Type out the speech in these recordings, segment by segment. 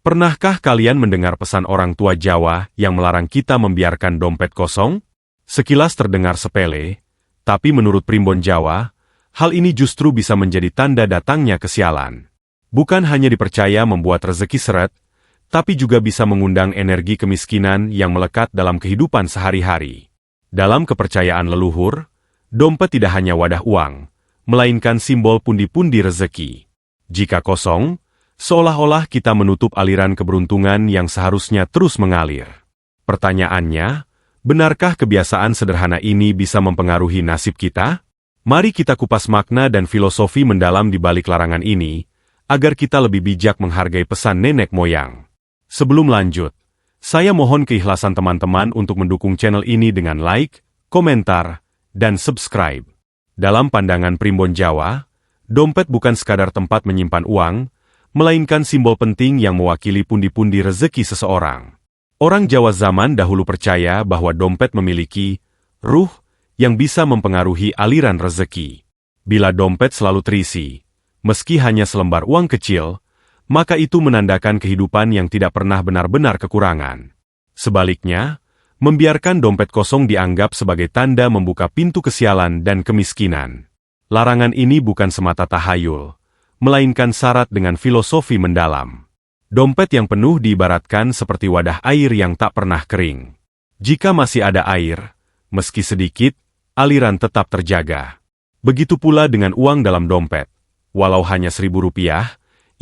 Pernahkah kalian mendengar pesan orang tua Jawa yang melarang kita membiarkan dompet kosong? Sekilas terdengar sepele, tapi menurut primbon Jawa, hal ini justru bisa menjadi tanda datangnya kesialan. Bukan hanya dipercaya membuat rezeki seret, tapi juga bisa mengundang energi kemiskinan yang melekat dalam kehidupan sehari-hari. Dalam kepercayaan leluhur, dompet tidak hanya wadah uang, melainkan simbol pundi-pundi rezeki. Jika kosong, seolah-olah kita menutup aliran keberuntungan yang seharusnya terus mengalir. Pertanyaannya, benarkah kebiasaan sederhana ini bisa mempengaruhi nasib kita? Mari kita kupas makna dan filosofi mendalam di balik larangan ini, agar kita lebih bijak menghargai pesan nenek moyang. Sebelum lanjut, saya mohon keikhlasan teman-teman untuk mendukung channel ini dengan like, komentar, dan subscribe. Dalam pandangan primbon Jawa, dompet bukan sekadar tempat menyimpan uang, melainkan simbol penting yang mewakili pundi-pundi rezeki seseorang. Orang Jawa zaman dahulu percaya bahwa dompet memiliki ruh yang bisa mempengaruhi aliran rezeki. Bila dompet selalu terisi, meski hanya selembar uang kecil, maka itu menandakan kehidupan yang tidak pernah benar-benar kekurangan. Sebaliknya, membiarkan dompet kosong dianggap sebagai tanda membuka pintu kesialan dan kemiskinan. Larangan ini bukan semata tahayul, melainkan syarat dengan filosofi mendalam. Dompet yang penuh diibaratkan seperti wadah air yang tak pernah kering. Jika masih ada air, meski sedikit, aliran tetap terjaga. Begitu pula dengan uang dalam dompet. Walau hanya Rp1.000,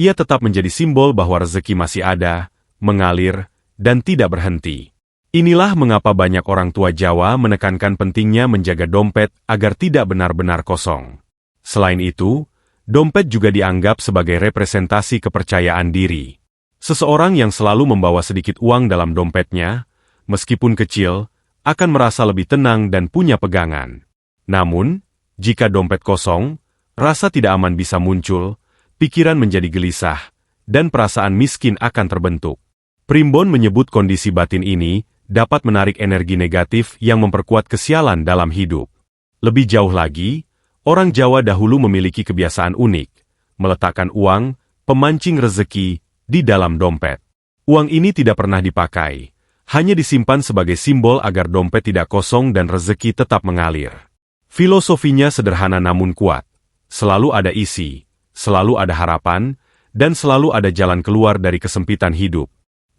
ia tetap menjadi simbol bahwa rezeki masih ada, mengalir, dan tidak berhenti. Inilah mengapa banyak orang tua Jawa menekankan pentingnya menjaga dompet agar tidak benar-benar kosong. Selain itu, dompet juga dianggap sebagai representasi kepercayaan diri. Seseorang yang selalu membawa sedikit uang dalam dompetnya, meskipun kecil, akan merasa lebih tenang dan punya pegangan. Namun, jika dompet kosong, rasa tidak aman bisa muncul, pikiran menjadi gelisah, dan perasaan miskin akan terbentuk. Primbon menyebut kondisi batin ini dapat menarik energi negatif yang memperkuat kesialan dalam hidup. Lebih jauh lagi, orang Jawa dahulu memiliki kebiasaan unik, meletakkan uang, pemancing rezeki, di dalam dompet. Uang ini tidak pernah dipakai, hanya disimpan sebagai simbol agar dompet tidak kosong dan rezeki tetap mengalir. Filosofinya sederhana namun kuat. Selalu ada isi, selalu ada harapan, dan selalu ada jalan keluar dari kesempitan hidup.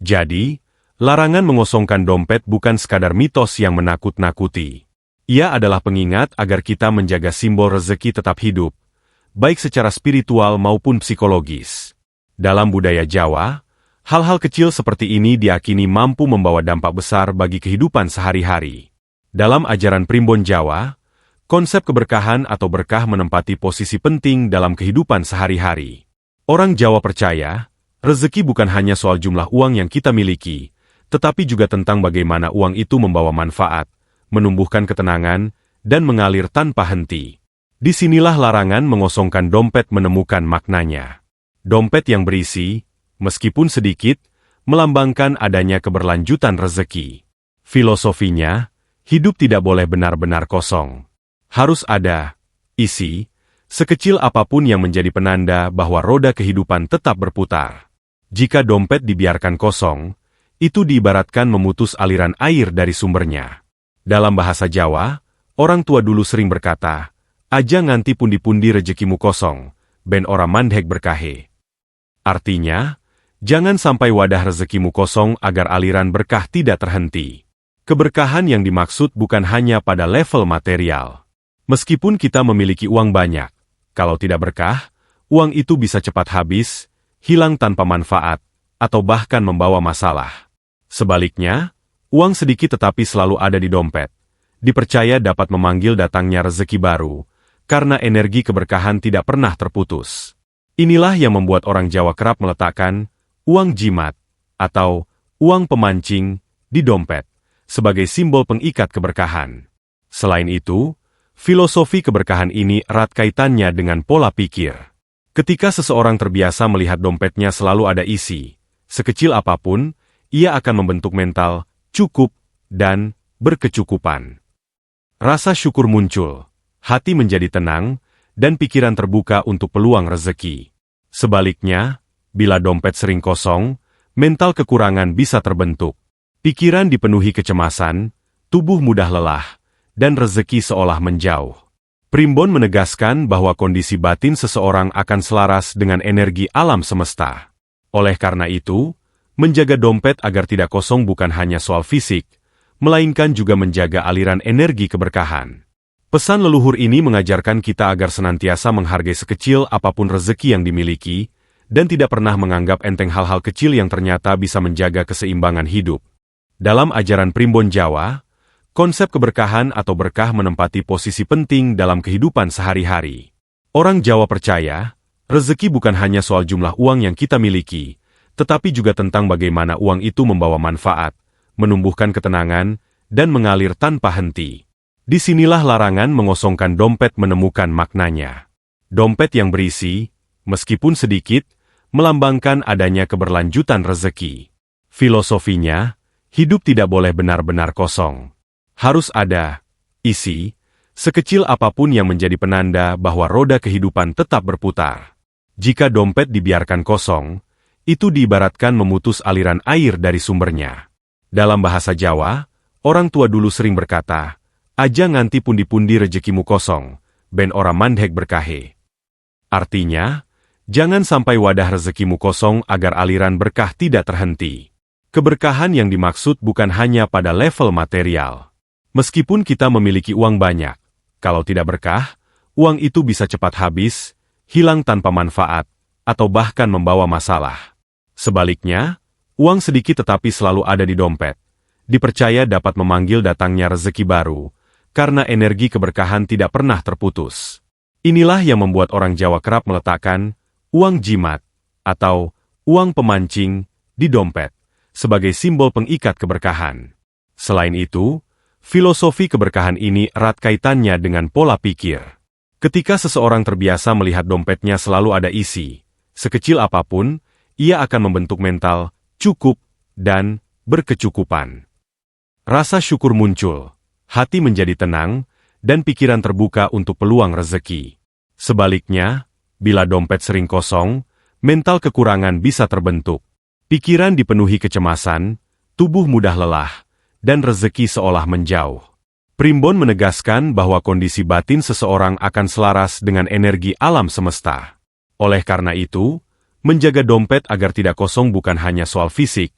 Jadi, larangan mengosongkan dompet bukan sekadar mitos yang menakut-nakuti. Ia adalah pengingat agar kita menjaga simbol rezeki tetap hidup, baik secara spiritual maupun psikologis. Dalam budaya Jawa, hal-hal kecil seperti ini diyakini mampu membawa dampak besar bagi kehidupan sehari-hari. Dalam ajaran primbon Jawa, konsep keberkahan atau berkah menempati posisi penting dalam kehidupan sehari-hari. Orang Jawa percaya, rezeki bukan hanya soal jumlah uang yang kita miliki, tetapi juga tentang bagaimana uang itu membawa manfaat, menumbuhkan ketenangan, dan mengalir tanpa henti. Disinilah larangan mengosongkan dompet menemukan maknanya. Dompet yang berisi, meskipun sedikit, melambangkan adanya keberlanjutan rezeki. Filosofinya, hidup tidak boleh benar-benar kosong. Harus ada isi, sekecil apapun yang menjadi penanda bahwa roda kehidupan tetap berputar. Jika dompet dibiarkan kosong, itu diibaratkan memutus aliran air dari sumbernya. Dalam bahasa Jawa, orang tua dulu sering berkata, "Aja nganti pundi-pundi rezekimu kosong, ben ora mandhek berkahe." Artinya, jangan sampai wadah rezekimu kosong agar aliran berkah tidak terhenti. Keberkahan yang dimaksud bukan hanya pada level material. Meskipun kita memiliki uang banyak, kalau tidak berkah, uang itu bisa cepat habis, hilang tanpa manfaat, atau bahkan membawa masalah. Sebaliknya, uang sedikit tetapi selalu ada di dompet, dipercaya dapat memanggil datangnya rezeki baru, karena energi keberkahan tidak pernah terputus. Inilah yang membuat orang Jawa kerap meletakkan uang jimat atau uang pemancing di dompet sebagai simbol pengikat keberkahan. Selain itu, filosofi keberkahan ini erat kaitannya dengan pola pikir. Ketika seseorang terbiasa melihat dompetnya selalu ada isi, sekecil apapun, ia akan membentuk mental cukup dan berkecukupan. Rasa syukur muncul, hati menjadi tenang, dan pikiran terbuka untuk peluang rezeki. Sebaliknya, bila dompet sering kosong, mental kekurangan bisa terbentuk. Pikiran dipenuhi kecemasan, tubuh mudah lelah, dan rezeki seolah menjauh. Primbon menegaskan bahwa kondisi batin seseorang akan selaras dengan energi alam semesta. Oleh karena itu, menjaga dompet agar tidak kosong bukan hanya soal fisik, melainkan juga menjaga aliran energi keberkahan. Pesan leluhur ini mengajarkan kita agar senantiasa menghargai sekecil apapun rezeki yang dimiliki, dan tidak pernah menganggap enteng hal-hal kecil yang ternyata bisa menjaga keseimbangan hidup. Dalam ajaran Primbon Jawa, konsep keberkahan atau berkah menempati posisi penting dalam kehidupan sehari-hari. Orang Jawa percaya, rezeki bukan hanya soal jumlah uang yang kita miliki, tetapi juga tentang bagaimana uang itu membawa manfaat, menumbuhkan ketenangan, dan mengalir tanpa henti. Disinilah larangan mengosongkan dompet menemukan maknanya. Dompet yang berisi, meskipun sedikit, melambangkan adanya keberlanjutan rezeki. Filosofinya, hidup tidak boleh benar-benar kosong. Harus ada isi, sekecil apapun yang menjadi penanda bahwa roda kehidupan tetap berputar. Jika dompet dibiarkan kosong, itu diibaratkan memutus aliran air dari sumbernya. Dalam bahasa Jawa, orang tua dulu sering berkata, "Aja nganti pundi-pundi rezekimu kosong, ben ora mandhek berkahe." Artinya, jangan sampai wadah rezekimu kosong agar aliran berkah tidak terhenti. Keberkahan yang dimaksud bukan hanya pada level material. Meskipun kita memiliki uang banyak, kalau tidak berkah, uang itu bisa cepat habis, hilang tanpa manfaat, atau bahkan membawa masalah. Sebaliknya, uang sedikit tetapi selalu ada di dompet, dipercaya dapat memanggil datangnya rezeki baru, karena energi keberkahan tidak pernah terputus. Inilah yang membuat orang Jawa kerap meletakkan uang jimat, atau uang pemancing, di dompet, sebagai simbol pengikat keberkahan. Selain itu, filosofi keberkahan ini erat kaitannya dengan pola pikir. Ketika seseorang terbiasa melihat dompetnya selalu ada isi, sekecil apapun, ia akan membentuk mental cukup dan berkecukupan. Rasa syukur muncul, hati menjadi tenang, dan pikiran terbuka untuk peluang rezeki. Sebaliknya, bila dompet sering kosong, mental kekurangan bisa terbentuk. Pikiran dipenuhi kecemasan, tubuh mudah lelah, dan rezeki seolah menjauh. Primbon menegaskan bahwa kondisi batin seseorang akan selaras dengan energi alam semesta. Oleh karena itu, menjaga dompet agar tidak kosong bukan hanya soal fisik,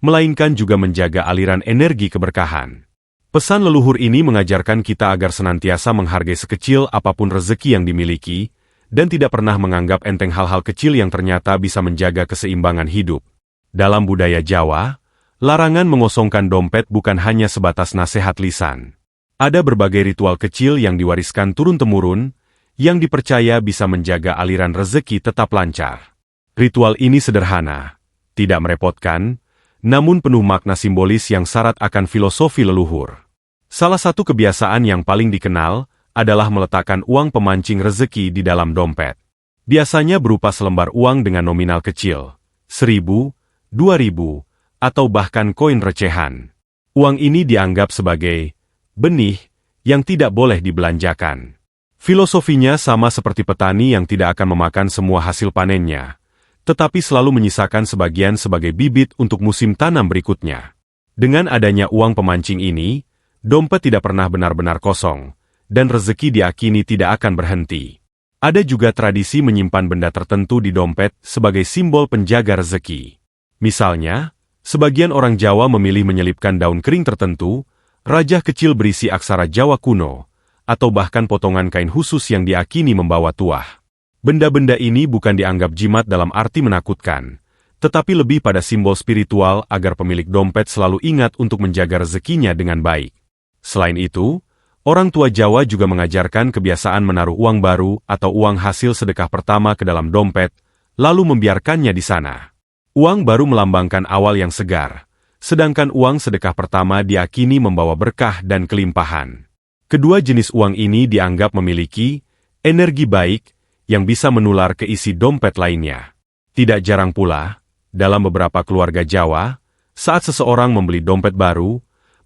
melainkan juga menjaga aliran energi keberkahan. Pesan leluhur ini mengajarkan kita agar senantiasa menghargai sekecil apapun rezeki yang dimiliki, dan tidak pernah menganggap enteng hal-hal kecil yang ternyata bisa menjaga keseimbangan hidup. Dalam budaya Jawa, larangan mengosongkan dompet bukan hanya sebatas nasihat lisan. Ada berbagai ritual kecil yang diwariskan turun-temurun, yang dipercaya bisa menjaga aliran rezeki tetap lancar. Ritual ini sederhana, tidak merepotkan, namun penuh makna simbolis yang syarat akan filosofi leluhur. Salah satu kebiasaan yang paling dikenal adalah meletakkan uang pemancing rezeki di dalam dompet. Biasanya berupa selembar uang dengan nominal kecil, 1.000, 2.000, atau bahkan koin recehan. Uang ini dianggap sebagai benih yang tidak boleh dibelanjakan. Filosofinya sama seperti petani yang tidak akan memakan semua hasil panennya, tetapi selalu menyisakan sebagian sebagai bibit untuk musim tanam berikutnya. Dengan adanya uang pemancing ini, dompet tidak pernah benar-benar kosong, dan rezeki diakini tidak akan berhenti. Ada juga tradisi menyimpan benda tertentu di dompet sebagai simbol penjaga rezeki. Misalnya, sebagian orang Jawa memilih menyelipkan daun kering tertentu, rajah kecil berisi aksara Jawa kuno, atau bahkan potongan kain khusus yang diakini membawa tuah. Benda-benda ini bukan dianggap jimat dalam arti menakutkan, tetapi lebih pada simbol spiritual agar pemilik dompet selalu ingat untuk menjaga rezekinya dengan baik. Selain itu, orang tua Jawa juga mengajarkan kebiasaan menaruh uang baru atau uang hasil sedekah pertama ke dalam dompet, lalu membiarkannya di sana. Uang baru melambangkan awal yang segar, sedangkan uang sedekah pertama diakini membawa berkah dan kelimpahan. Kedua jenis uang ini dianggap memiliki energi baik yang bisa menular ke isi dompet lainnya. Tidak jarang pula, dalam beberapa keluarga Jawa, saat seseorang membeli dompet baru,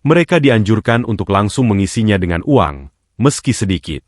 mereka dianjurkan untuk langsung mengisinya dengan uang, meski sedikit.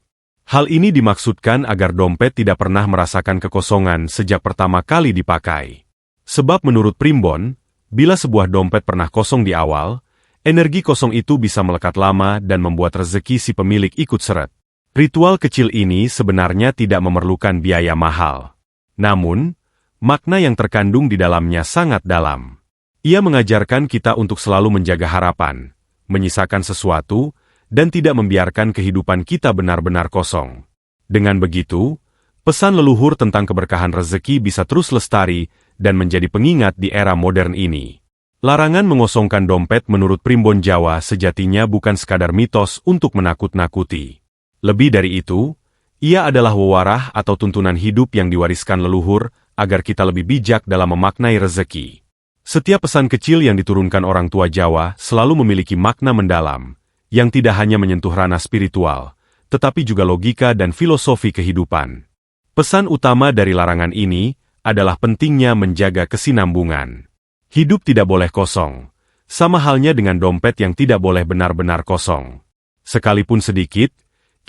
Hal ini dimaksudkan agar dompet tidak pernah merasakan kekosongan sejak pertama kali dipakai. Sebab menurut Primbon, Bila sebuah dompet pernah kosong di awal, energi kosong itu bisa melekat lama dan membuat rezeki si pemilik ikut seret. Ritual kecil ini sebenarnya tidak memerlukan biaya mahal. Namun, makna yang terkandung di dalamnya sangat dalam. Ia mengajarkan kita untuk selalu menjaga harapan, menyisakan sesuatu, dan tidak membiarkan kehidupan kita benar-benar kosong. Dengan begitu, pesan leluhur tentang keberkahan rezeki bisa terus lestari dan menjadi pengingat di era modern ini. Larangan mengosongkan dompet menurut primbon Jawa sejatinya bukan sekadar mitos untuk menakut-nakuti. Lebih dari itu, ia adalah wewarah atau tuntunan hidup yang diwariskan leluhur agar kita lebih bijak dalam memaknai rezeki. Setiap pesan kecil yang diturunkan orang tua Jawa selalu memiliki makna mendalam, yang tidak hanya menyentuh ranah spiritual, tetapi juga logika dan filosofi kehidupan. Pesan utama dari larangan ini adalah pentingnya menjaga kesinambungan. Hidup tidak boleh kosong, sama halnya dengan dompet yang tidak boleh benar-benar kosong. Sekalipun sedikit,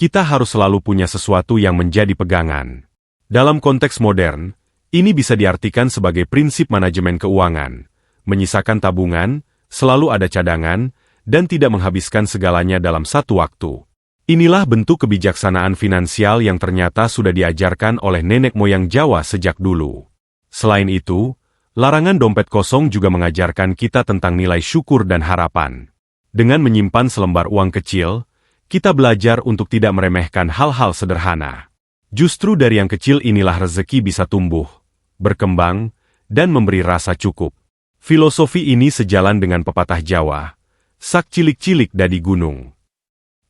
kita harus selalu punya sesuatu yang menjadi pegangan. Dalam konteks modern, ini bisa diartikan sebagai prinsip manajemen keuangan, menyisakan tabungan, selalu ada cadangan, dan tidak menghabiskan segalanya dalam satu waktu. Inilah bentuk kebijaksanaan finansial yang ternyata sudah diajarkan oleh nenek moyang Jawa sejak dulu. Selain itu, larangan dompet kosong juga mengajarkan kita tentang nilai syukur dan harapan. Dengan menyimpan selembar uang kecil, kita belajar untuk tidak meremehkan hal-hal sederhana. Justru dari yang kecil inilah rezeki bisa tumbuh, berkembang, dan memberi rasa cukup. Filosofi ini sejalan dengan pepatah Jawa, sak cilik-cilik dadi gunung.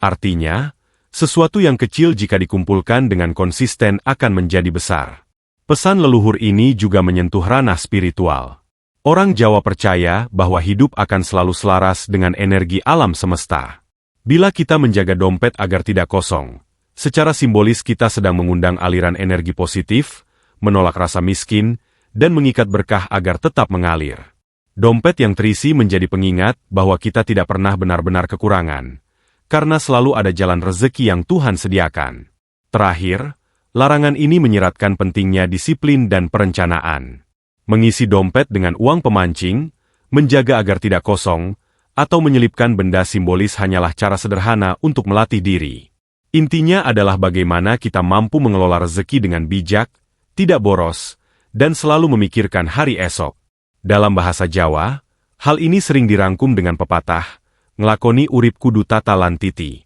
Artinya, sesuatu yang kecil jika dikumpulkan dengan konsisten akan menjadi besar. Pesan leluhur ini juga menyentuh ranah spiritual. Orang Jawa percaya bahwa hidup akan selalu selaras dengan energi alam semesta. Bila kita menjaga dompet agar tidak kosong, secara simbolis kita sedang mengundang aliran energi positif, menolak rasa miskin, dan mengikat berkah agar tetap mengalir. Dompet yang terisi menjadi pengingat bahwa kita tidak pernah benar-benar kekurangan, karena selalu ada jalan rezeki yang Tuhan sediakan. Terakhir, larangan ini menyiratkan pentingnya disiplin dan perencanaan. Mengisi dompet dengan uang pemancing, menjaga agar tidak kosong, atau menyelipkan benda simbolis hanyalah cara sederhana untuk melatih diri. Intinya adalah bagaimana kita mampu mengelola rezeki dengan bijak, tidak boros, dan selalu memikirkan hari esok. Dalam bahasa Jawa, hal ini sering dirangkum dengan pepatah, nglakoni urip kudu tata lan titi.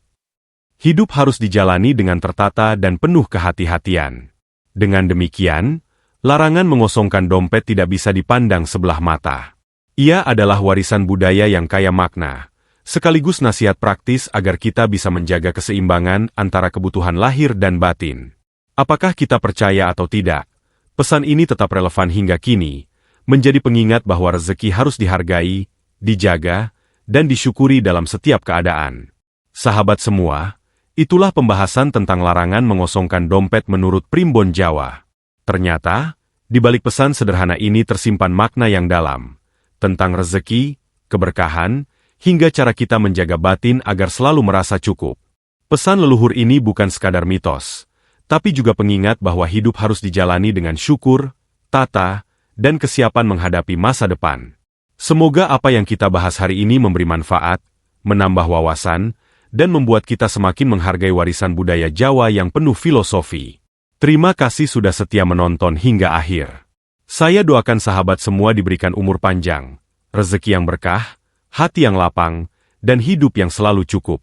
Hidup harus dijalani dengan tertata dan penuh kehati-hatian. Dengan demikian, larangan mengosongkan dompet tidak bisa dipandang sebelah mata. Ia adalah warisan budaya yang kaya makna, sekaligus nasihat praktis agar kita bisa menjaga keseimbangan antara kebutuhan lahir dan batin. Apakah kita percaya atau tidak, pesan ini tetap relevan hingga kini, menjadi pengingat bahwa rezeki harus dihargai, dijaga, dan disyukuri dalam setiap keadaan. Sahabat semua, itulah pembahasan tentang larangan mengosongkan dompet menurut primbon Jawa. Ternyata, di balik pesan sederhana ini tersimpan makna yang dalam, tentang rezeki, keberkahan, hingga cara kita menjaga batin agar selalu merasa cukup. Pesan leluhur ini bukan sekadar mitos, tapi juga pengingat bahwa hidup harus dijalani dengan syukur, tata, dan kesiapan menghadapi masa depan. Semoga apa yang kita bahas hari ini memberi manfaat, menambah wawasan, dan membuat kita semakin menghargai warisan budaya Jawa yang penuh filosofi. Terima kasih sudah setia menonton hingga akhir. Saya doakan sahabat semua diberikan umur panjang, rezeki yang berkah, hati yang lapang, dan hidup yang selalu cukup.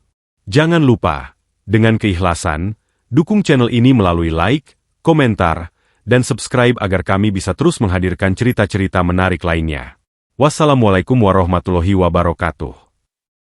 Jangan lupa, dengan keikhlasan, dukung channel ini melalui like, komentar, dan subscribe agar kami bisa terus menghadirkan cerita-cerita menarik lainnya. Wassalamualaikum warahmatullahi wabarakatuh.